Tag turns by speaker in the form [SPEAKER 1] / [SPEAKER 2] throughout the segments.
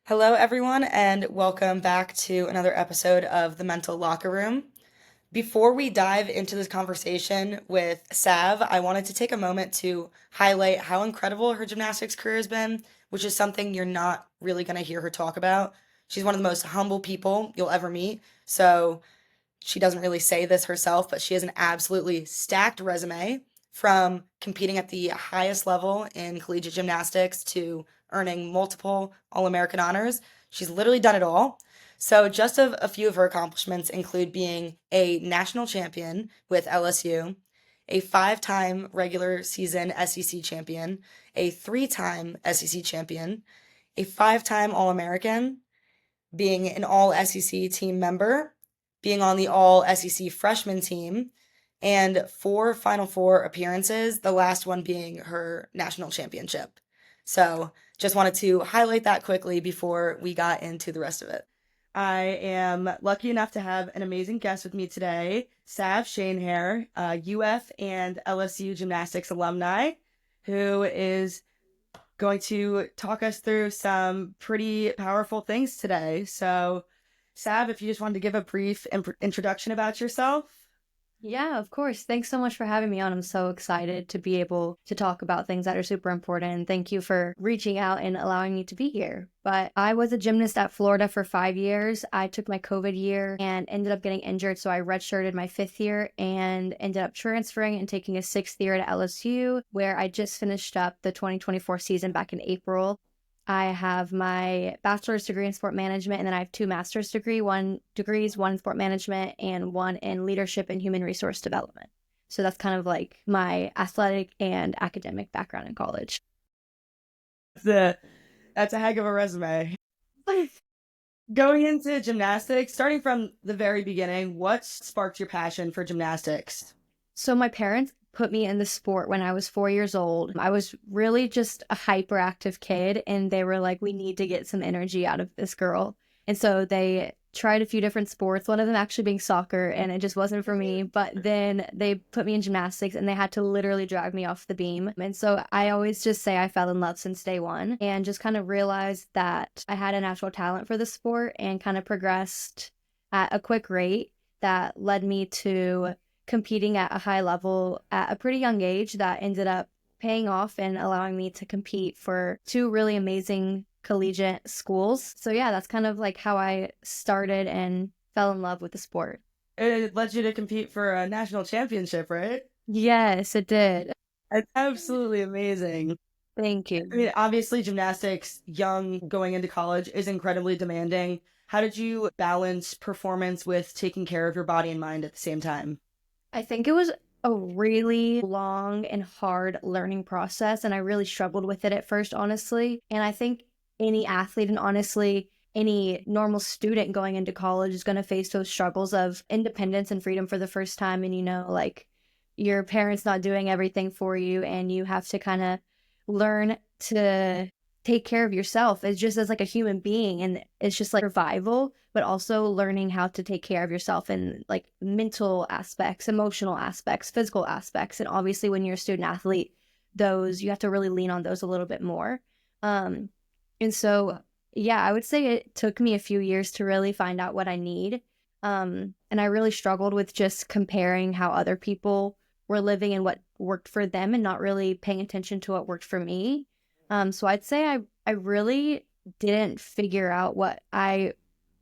[SPEAKER 1] Hello, everyone, and welcome back to another episode of the Mental Locker Room. Before we dive into this conversation with Sav, I wanted to take a moment to highlight how incredible her gymnastics career has been, which is something you're not really going to hear her talk about. She's one of the most humble people you'll ever meet, so she doesn't really say this herself, but she has an absolutely stacked resume from competing at the highest level in collegiate gymnastics to earning multiple All American honors. She's literally done it all. So, just a few of her accomplishments include being a national champion with LSU, a 5 time regular season SEC champion, a 3 time SEC champion, a 5 time All American, being an all SEC team member, being on the all SEC freshman team, and 4 Final Four appearances, the last one being her national championship. So just wanted to highlight that quickly before we got into the rest of it. I am lucky enough to have an amazing guest with me today, Sav Schoenherr, UF and LSU gymnastics alumni, who is going to talk us through some pretty powerful things today. So, Sav, if you just wanted to give a brief introduction about yourself.
[SPEAKER 2] Yeah, of course. Thanks so much for having me on. I'm so excited to be able to talk about things that are super important. And thank you for reaching out and allowing me to be here. But I was a gymnast at Florida for 5 years. I took my COVID year and ended up getting injured. So I redshirted my 5th year and ended up transferring and taking a 6th year at LSU, where I just finished up the 2024 season back in April. I have my bachelor's degree in sport management, and then I have 2 master's degrees, one in sport management and one in leadership and human resource development. So that's kind of like my athletic and academic background in college.
[SPEAKER 1] That's that's a heck of a resume. Going into gymnastics, starting from the very beginning, what sparked your passion for gymnastics?
[SPEAKER 2] So my parents put me in the sport when I was 4 years old. I was really just a hyperactive kid, and they were like, we need to get some energy out of this girl. And so they tried a few different sports, one of them actually being soccer, and it just wasn't for me. But then they put me in gymnastics, and they had to literally drag me off the beam. And so I always just say I fell in love since day one and just kind of realized that I had a natural talent for the sport and kind of progressed at a quick rate that led me to competing at a high level at a pretty young age that ended up paying off and allowing me to compete for 2 really amazing collegiate schools. So yeah, that's kind of like how I started and fell in love with the sport.
[SPEAKER 1] It led you to compete for a national championship, right?
[SPEAKER 2] Yes, it did.
[SPEAKER 1] It's absolutely amazing.
[SPEAKER 2] Thank
[SPEAKER 1] I
[SPEAKER 2] you.
[SPEAKER 1] mean, obviously, gymnastics, young going into college, is incredibly demanding. How did you balance performance with taking care of your body and mind at the same time?
[SPEAKER 2] I think it was a really long and hard learning process, and I really struggled with it at first, honestly. And I think any athlete, and honestly, any normal student going into college is going to face those struggles of independence and freedom for the first time. And, like your parents not doing everything for you, and you have to kind of learn to take care of yourself as just as like a human being, and it's just like survival, but also learning how to take care of yourself in like mental aspects, emotional aspects, physical aspects. And obviously when you're a student athlete, those you have to really lean on those a little bit more. And so yeah, I would say it took me a few years to really find out what I need. And I really struggled with just comparing how other people were living and what worked for them and not really paying attention to what worked for me. So I'd say I really didn't figure out what I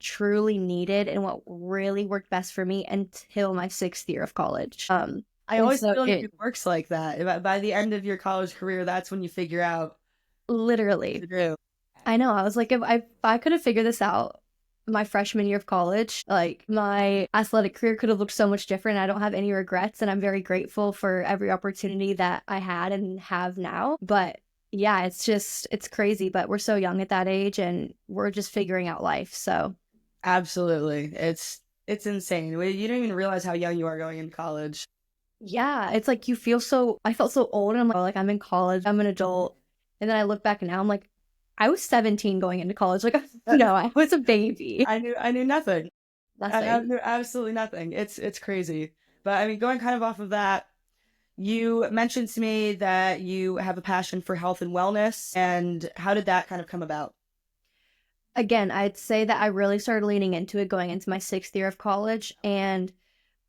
[SPEAKER 2] truly needed and what really worked best for me until my 6th year of college.
[SPEAKER 1] I
[SPEAKER 2] And
[SPEAKER 1] always
[SPEAKER 2] so
[SPEAKER 1] feel like
[SPEAKER 2] it
[SPEAKER 1] it works like that. By the end of your college career, that's when you figure out what
[SPEAKER 2] literally,
[SPEAKER 1] to do.
[SPEAKER 2] I know, I was like, if I could have figured this out my freshman year of college, like my athletic career could have looked so much different. I don't have any regrets, and I'm very grateful for every opportunity that I had and have now. But yeah, it's crazy, but we're so young at that age and we're just figuring out life. So
[SPEAKER 1] Absolutely. It's insane. You don't even realize how young you are going into college.
[SPEAKER 2] yeah, it's like I felt so old, and I'm like I'm in college, I'm an adult. And then I look back now, I'm like, I was 17 going into college. Like, no, I was a baby.
[SPEAKER 1] I knew nothing. I
[SPEAKER 2] Nothing.
[SPEAKER 1] knew absolutely nothing. It's crazy. But I mean, going kind of off of that, you mentioned to me that you have a passion for health and wellness, and how did that kind of come about?
[SPEAKER 2] Again, I'd say that I really started leaning into it going into my 6th year of college, and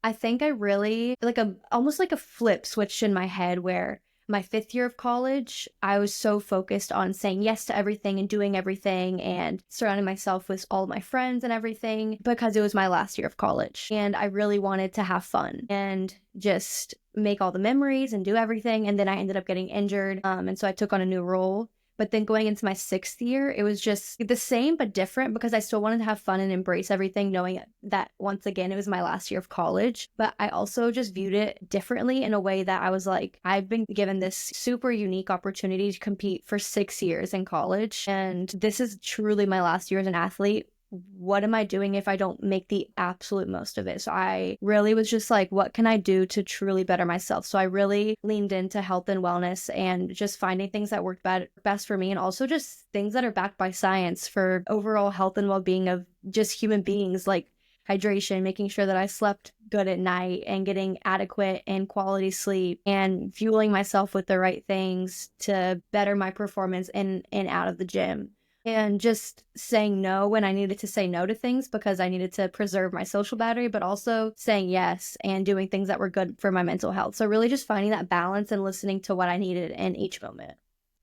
[SPEAKER 2] I think I really like a almost like a flip switched in my head where my 5th year of college, I was so focused on saying yes to everything and doing everything and surrounding myself with all of my friends and everything because it was my last year of college. And I really wanted to have fun and just make all the memories and do everything. And then I ended up getting injured. And so I took on a new role. But then going into my 6th year, it was just the same but different because I still wanted to have fun and embrace everything, knowing that once again, it was my last year of college. But I also just viewed it differently in a way that I was like, I've been given this super unique opportunity to compete for 6 years in college. And this is truly my last year as an athlete. What am I doing if I don't make the absolute most of it? So I really was just like, what can I do to truly better myself? So I really leaned into health and wellness and just finding things that worked best for me, and also just things that are backed by science for overall health and well-being of just human beings, like hydration, making sure that I slept good at night and getting adequate and quality sleep and fueling myself with the right things to better my performance in and out of the gym, and just saying no when I needed to say no to things because I needed to preserve my social battery, but also saying yes and doing things that were good for my mental health. So really just finding that balance and listening to what I needed in each moment.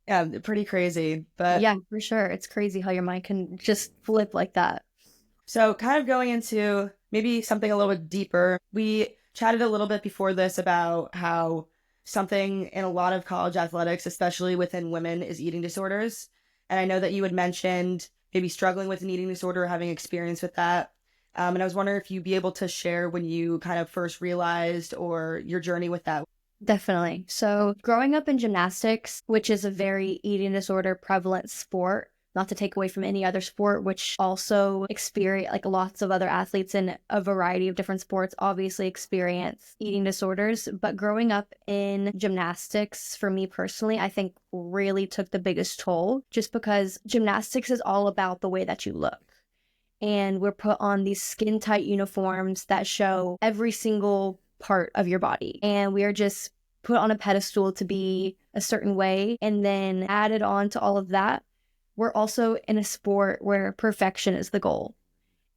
[SPEAKER 1] Yeah, pretty crazy. But
[SPEAKER 2] Yeah, for sure. It's crazy how your mind can just flip like that.
[SPEAKER 1] so, kind of going into maybe something a little bit deeper, we chatted a little bit before this about how something in a lot of college athletics, especially within women, is eating disorders. And I know that you had mentioned maybe struggling with an eating disorder or having experience with that. And I was wondering if you'd be able to share when you kind of first realized or your journey with that.
[SPEAKER 2] Definitely. So, growing up in gymnastics, which is a very eating disorder prevalent sport, not to take away from any other sport, which also experience like lots of other athletes in a variety of different sports obviously experience eating disorders. But growing up in gymnastics, for me personally, I think really took the biggest toll just because gymnastics is all about the way that you look. And we're put on these skin tight uniforms that show every single part of your body. And we are just put on a pedestal to be a certain way. And then added on to all of that, we're also in a sport where perfection is the goal.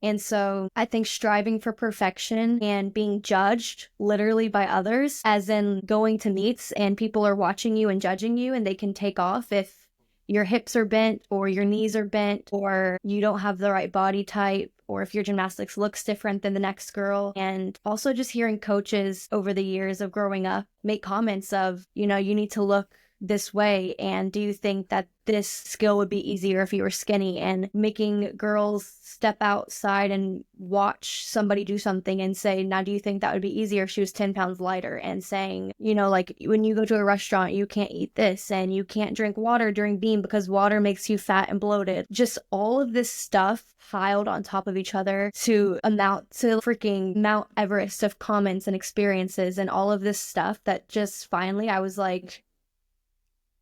[SPEAKER 2] And so I think striving for perfection and being judged literally by others, as in going to meets and people are watching you and judging you, and they can take off if your hips are bent or your knees are bent or you don't have the right body type or if your gymnastics looks different than the next girl. And also just hearing coaches over the years of growing up make comments of, you need to look this way, and do you think that this skill would be easier if you were skinny, and making girls step outside and watch somebody do something and say, now do you think that would be easier if she was 10 pounds lighter, and saying, like when you go to a restaurant you can't eat this and you can't drink water during beam because water makes you fat and bloated. Just all of this stuff piled on top of each other to amount to freaking Mount Everest of comments and experiences and all of this stuff that just finally I was like,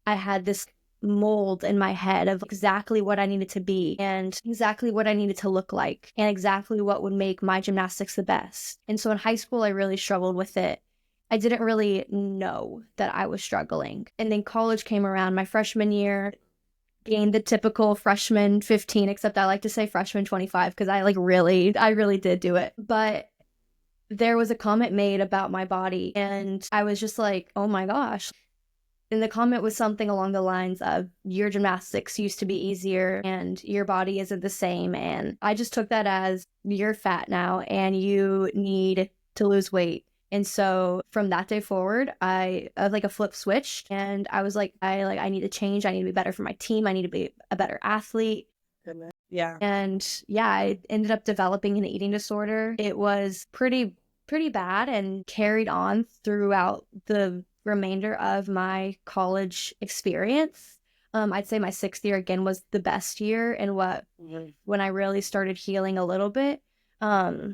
[SPEAKER 2] I had this mold in my head of exactly what I needed to be and exactly what I needed to look like and exactly what would make my gymnastics the best. And so in high school, I really struggled with it. I didn't really know that I was struggling. And then college came around my freshman year, gained the typical freshman 15, except I like to say freshman 25 because I really did do it. But there was a comment made about my body and I was just like, oh my gosh. And the comment was something along the lines of, your gymnastics used to be easier and your body isn't the same. And I just took that as, you're fat now and you need to lose weight. And so from that day forward, I like a flip switch and I was like, I need to change. I need to be better for my team. I need to be a better athlete.
[SPEAKER 1] Yeah.
[SPEAKER 2] And yeah, I ended up developing an eating disorder. It was pretty bad and carried on throughout the remainder of my college experience. I'd say my 6th year again was the best year and when I really started healing a little bit. But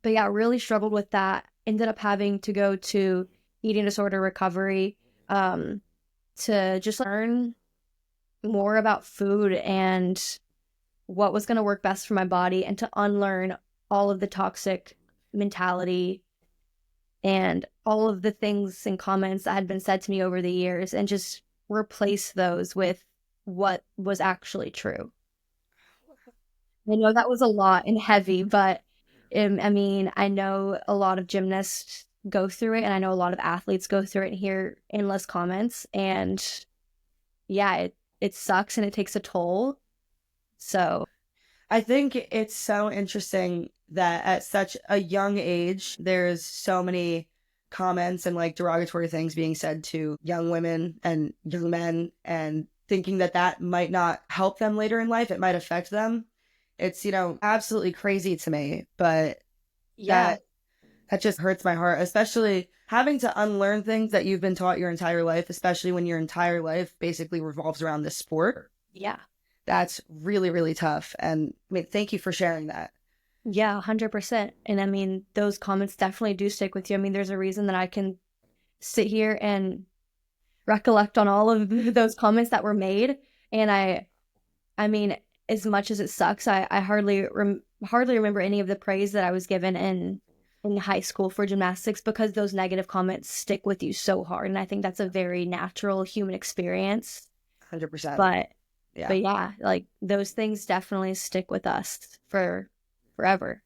[SPEAKER 2] yeah, really struggled with that. Ended up having to go to eating disorder recovery to just learn more about food and what was going to work best for my body, and to unlearn all of the toxic mentality and all of the things and comments that had been said to me over the years, and just replace those with what was actually true. I know that was a lot and heavy, but I mean, I know a lot of gymnasts go through it, and I know a lot of athletes go through it and hear endless comments. And yeah, it sucks and it takes a toll. So
[SPEAKER 1] I think it's so interesting that at such a young age, there's so many comments and like derogatory things being said to young women and young men, and thinking that that might not help them later in life. It might affect them. It's, absolutely crazy to me, but
[SPEAKER 2] yeah,
[SPEAKER 1] that that just hurts my heart, especially having to unlearn things that you've been taught your entire life, especially when your entire life basically revolves around this sport.
[SPEAKER 2] yeah,
[SPEAKER 1] That's really, really tough. And I mean, thank you for sharing that.
[SPEAKER 2] yeah, 100%. And I mean, those comments definitely do stick with you. I mean, there's a reason that I can sit here and recollect on all of those comments that were made. And I mean, as much as it sucks, I hardly remember any of the praise that I was given in high school for gymnastics, because those negative comments stick with you so hard. And I think that's a very natural human experience.
[SPEAKER 1] 100%.
[SPEAKER 2] But
[SPEAKER 1] Yeah.
[SPEAKER 2] but yeah, like those things definitely stick with us for forever.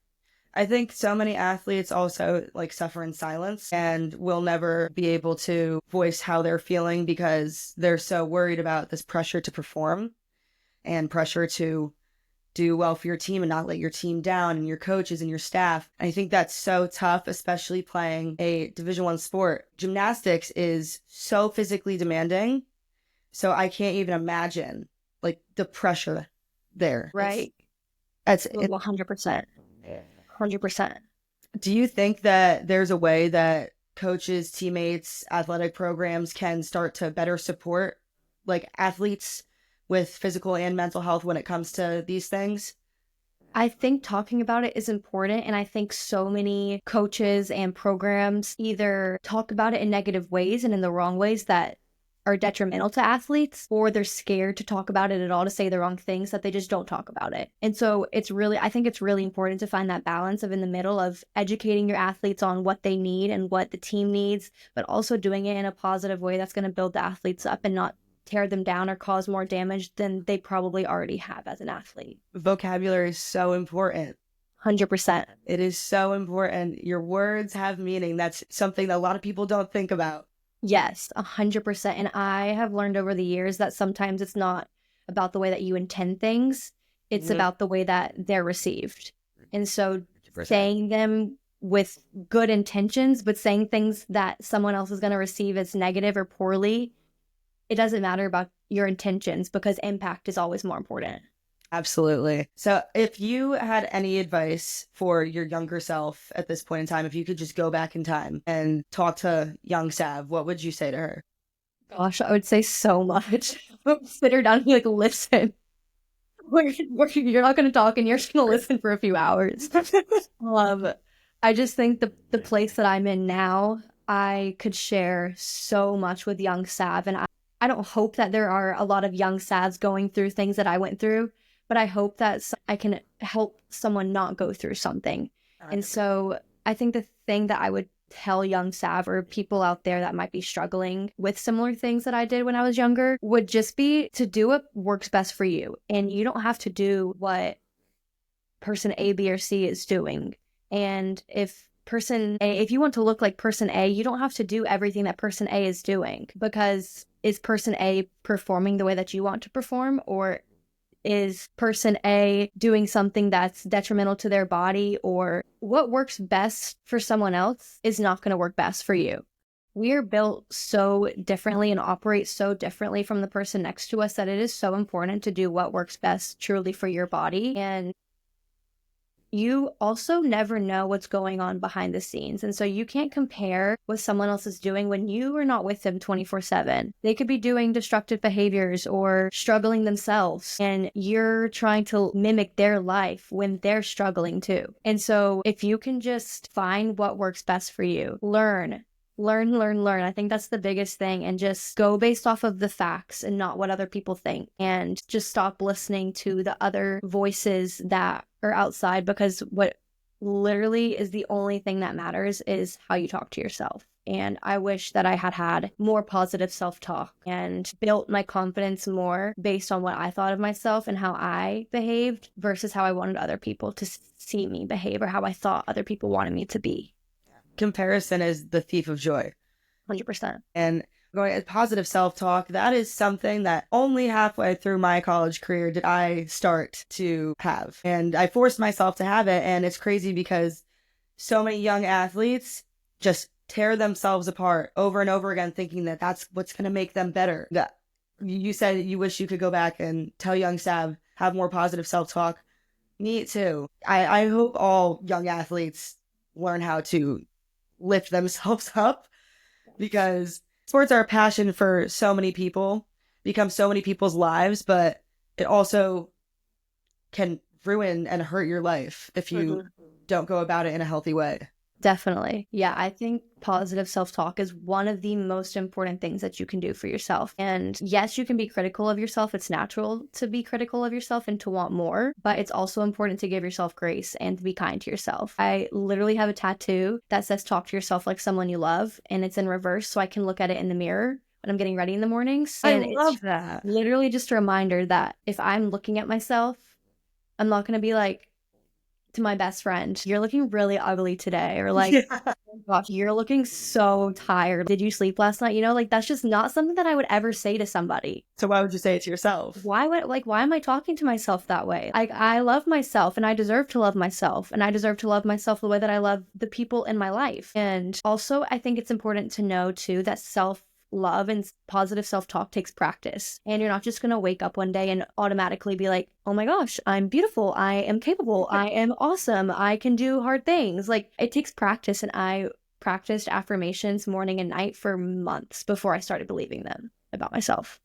[SPEAKER 1] I think so many athletes also like suffer in silence and will never be able to voice how they're feeling because they're so worried about this pressure to perform and pressure to do well for your team and not let your team down and your coaches and your staff. I think that's so tough, especially playing a Division I sport. Gymnastics is so physically demanding, so I can't even imagine like the pressure there.
[SPEAKER 2] Right.
[SPEAKER 1] It's
[SPEAKER 2] 100%. 100%.
[SPEAKER 1] Do you think that there's a way that coaches, teammates, athletic programs can start to better support like athletes with physical and mental health when it comes to these things?
[SPEAKER 2] I think talking about it is important. And I think so many coaches and programs either talk about it in negative ways and in the wrong ways that are detrimental to athletes, or they're scared to talk about it at all, to say the wrong things, that they just don't talk about it. And so I think it's really important to find that balance of in the middle of educating your athletes on what they need and what the team needs, but also doing it in a positive way that's going to build the athletes up and not tear them down or cause more damage than they probably already have as an athlete.
[SPEAKER 1] Vocabulary is so important.
[SPEAKER 2] 100%.
[SPEAKER 1] It is so important. Your words have meaning. That's something that a lot of people don't think about.
[SPEAKER 2] Yes, 100%. And I have learned over the years that sometimes it's not about the way that you intend things, it's
[SPEAKER 1] Mhm.
[SPEAKER 2] about the way that they're received. And so
[SPEAKER 1] 100%.
[SPEAKER 2] saying them with good intentions, but saying things that someone else is going to receive as negative or poorly, it doesn't matter about your intentions, because impact is always more important.
[SPEAKER 1] Absolutely. So, if you had any advice for your younger self at this point in time, if you could just go back in time and talk to young Sav, what would you say to her?
[SPEAKER 2] Gosh, I would say so much. Sit her down and be like, listen, you're not going to talk and you're just going to listen for a few hours. Um, I just think the place that I'm in now, I could share so much with young Sav, and I don't hope that there are a lot of young Savs going through things that I went through, but I hope that I can help someone not go through something. And so I think the thing that I would tell young Sav or people out there that might be struggling with similar things that I did when I was younger would just be to do what works best for you. And you don't have to do what person A, B, or C is doing. And if you want to look like person A, you don't have to do everything that person A is doing, because is person A performing the way that you want to perform, or is person A doing something that's detrimental to their body, or what works best for someone else is not going to work best for you. We are built so differently and operate so differently from the person next to us that it is so important to do what works best truly for your body. And you also never know what's going on behind the scenes. And so you can't compare what someone else is doing when you are not with them 24/7. They could be doing destructive behaviors or struggling themselves, and you're trying to mimic their life when they're struggling too. And so if you can just find what works best for you, learn. I think that's the biggest thing, and just go based off of the facts and not what other people think, and just stop listening to the other voices that are outside, because what literally is the only thing that matters is how you talk to yourself. And I wish that I had had more positive self-talk and built my confidence more based on what I thought of myself and how I behaved versus how I wanted other people to see me behave or how I thought other people wanted me to be.
[SPEAKER 1] Comparison is the thief of joy.
[SPEAKER 2] 100%.
[SPEAKER 1] And going at positive self-talk, that is something that only halfway through my college career did I start to have. And I forced myself to have it. And it's crazy because so many young athletes just tear themselves apart over and over again, thinking that that's what's going to make them better. You said you wish you could go back and tell young Sav, have more positive self-talk. Me too. I hope all young athletes learn how to lift themselves up, because sports are a passion for so many people, become so many people's lives, but it also can ruin and hurt your life if you don't go about it in a healthy way.
[SPEAKER 2] Definitely. Yeah, I think positive self-talk is one of the most important things that you can do for yourself. And yes, you can be critical of yourself. It's natural to be critical of yourself and to want more, but it's also important to give yourself grace and to be kind to yourself. I literally have a tattoo that says talk to yourself like someone you love, and it's in reverse so I can look at it in the mirror when I'm getting ready in the mornings. And
[SPEAKER 1] I love that.
[SPEAKER 2] Literally just a reminder that if I'm looking at myself, I'm not going to be like, to my best friend, you're looking really ugly today, or like, oh gosh, you're looking so tired. Did you sleep last night? Like that's just not something that I would ever say to somebody.
[SPEAKER 1] So why would you say it to yourself?
[SPEAKER 2] Why am I talking to myself that way? I love myself and I deserve to love myself, and I deserve to love myself the way that I love the people in my life. And also, I think it's important to know too that love and positive self-talk takes practice, and you're not just going to wake up one day and automatically be like, oh my gosh, I'm beautiful, I am capable, I am awesome, I can do hard things. Like, it takes practice, and I practiced affirmations morning and night for months before I started believing them about myself.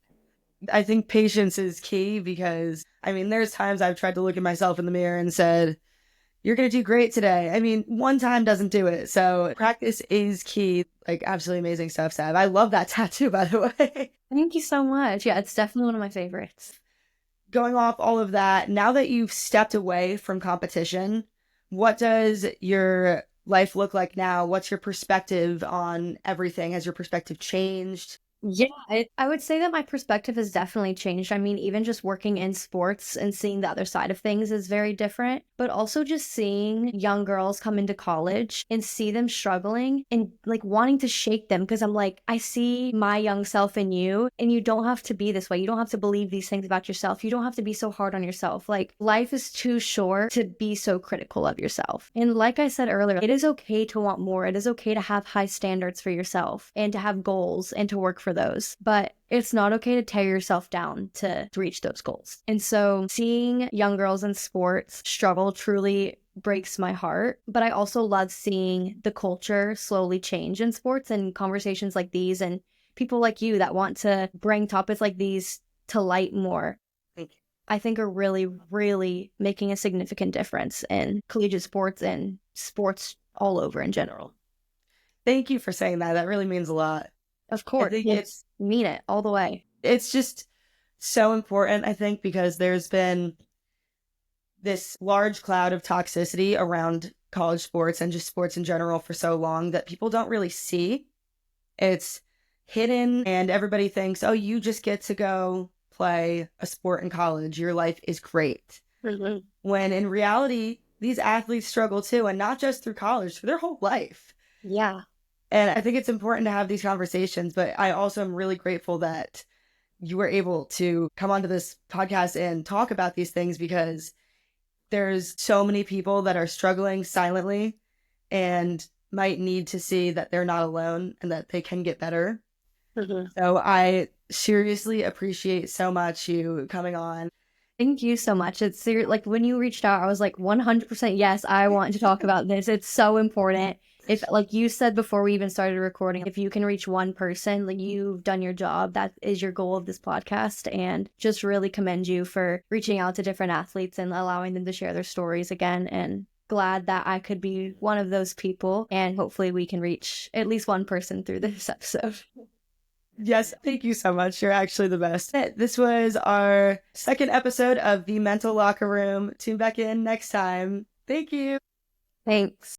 [SPEAKER 1] I think patience is key, because there's times I've tried to look at myself in the mirror and said, you're going to do great today. One time doesn't do it. So practice is key. Like, absolutely amazing stuff, Sav. I love that tattoo, by the way.
[SPEAKER 2] Thank you so much. Yeah, it's definitely one of my favorites.
[SPEAKER 1] Going off all of that, now that you've stepped away from competition, what does your life look like now? What's your perspective on everything? Has your perspective changed?
[SPEAKER 2] Yeah, I would say that my perspective has definitely changed. Even just working in sports and seeing the other side of things is very different, but also just seeing young girls come into college and see them struggling and like wanting to shake them, because I'm like, I see my young self in you, and you don't have to be this way. You don't have to believe these things about yourself. You don't have to be so hard on yourself. Like, life is too short to be so critical of yourself. And like I said earlier, it is okay to want more. It is okay to have high standards for yourself and to have goals and to work for those, but it's not okay to tear yourself down to reach those goals. And so seeing young girls in sports struggle truly breaks my heart, but I also love seeing the culture slowly change in sports, and conversations like these and people like you that want to bring topics like these to light more, I think are really, really making a significant difference in collegiate sports and sports all over in general.
[SPEAKER 1] Thank you for saying that. That really means a lot.
[SPEAKER 2] Of course.
[SPEAKER 1] I think
[SPEAKER 2] mean it all the way.
[SPEAKER 1] It's just so important, I think, because there's been this large cloud of toxicity around college sports and just sports in general for so long that people don't really see. It's hidden, and everybody thinks, oh, you just get to go play a sport in college. Your life is great.
[SPEAKER 2] Mm-hmm.
[SPEAKER 1] When in reality, these athletes struggle too, and not just through college, through their whole life.
[SPEAKER 2] Yeah.
[SPEAKER 1] And I think it's important to have these conversations, but I also am really grateful that you were able to come onto this podcast and talk about these things, because there's so many people that are struggling silently and might need to see that they're not alone and that they can get better. Mm-hmm. So I seriously appreciate so much you coming on.
[SPEAKER 2] Thank you so much. It's like when you reached out, I was like 100% yes, I want to talk about this. It's so important. If, like you said before we even started recording, if you can reach one person, like, you've done your job. That is your goal of this podcast, and just really commend you for reaching out to different athletes and allowing them to share their stories again. And glad that I could be one of those people, and hopefully we can reach at least one person through this episode.
[SPEAKER 1] Yes, thank you so much. You're actually the best. This was our second episode of The Mental Locker Room. Tune back in next time. Thank you.
[SPEAKER 2] Thanks.